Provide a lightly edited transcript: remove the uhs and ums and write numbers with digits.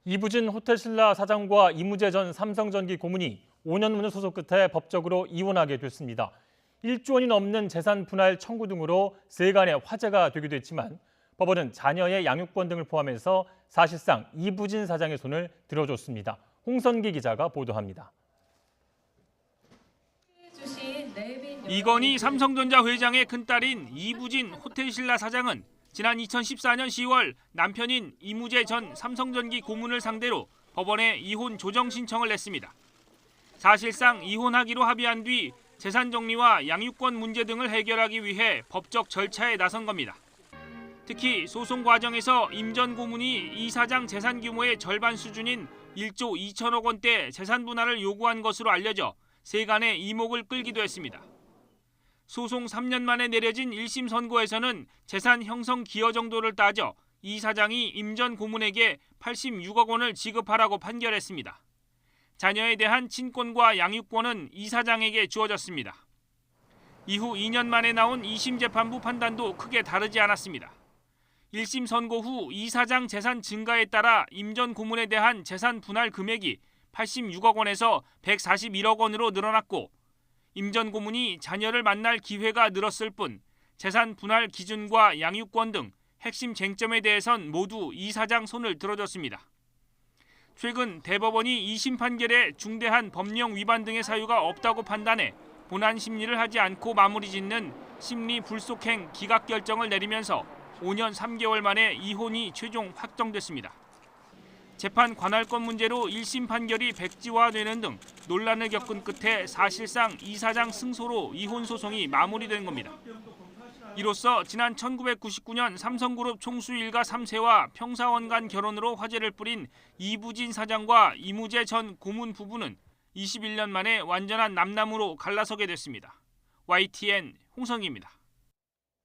이부진 호텔신라 사장과 이무재 전 삼성전기 고문이 5년 무효 소송 끝에 법적으로 이혼하게 됐습니다. 1조 원이 넘는 재산 분할 청구 등으로 세간의 화제가 되기도 했지만 법원은 자녀의 양육권 등을 포함해서 사실상 이부진 사장의 손을 들어줬습니다. 홍선기 기자가 보도합니다. 이건희 삼성전자 회장의 큰딸인 이부진 호텔신라 사장은 지난 2014년 10월 남편인 이무재 전 삼성전기 고문을 상대로 법원에 이혼 조정 신청을 냈습니다. 사실상 이혼하기로 합의한 뒤 재산 정리와 양육권 문제 등을 해결하기 위해 법적 절차에 나선 겁니다. 특히 소송 과정에서 임 전 고문이 이 사장 재산 규모의 절반 수준인 1조 2천억 원대 재산 분할을 요구한 것으로 알려져 세간의 이목을 끌기도 했습니다. 소송 3년 만에 내려진 1심 선고에서는 재산 형성 기여 정도를 따져 이 사장이 임 전 고문에게 86억 원을 지급하라고 판결했습니다. 자녀에 대한 친권과 양육권은 이 사장에게 주어졌습니다. 이후 2년 만에 나온 2심 재판부 판단도 크게 다르지 않았습니다. 1심 선고 후 이 사장 재산 증가에 따라 임 전 고문에 대한 재산 분할 금액이 86억 원에서 141억 원으로 늘어났고 임 전 고문이 자녀를 만날 기회가 늘었을 뿐 재산 분할 기준과 양육권 등 핵심 쟁점에 대해선 모두 이 사장 손을 들어줬습니다. 최근 대법원이 2심 판결에 중대한 법령 위반 등의 사유가 없다고 판단해 본안 심리를 하지 않고 마무리 짓는 심리 불속행 기각 결정을 내리면서 5년 3개월 만에 이혼이 최종 확정됐습니다. 재판 관할권 문제로 1심 판결이 백지화되는 등 논란을 겪은 끝에 사실상 이 사장 승소로 이혼 소송이 마무리된 겁니다. 이로써 지난 1999년 삼성그룹 총수 일가 3세와 평사원 간 결혼으로 화제를 뿌린 이부진 사장과 이무재 전 고문 부부는 21년 만에 완전한 남남으로 갈라서게 됐습니다. YTN 홍성기입니다.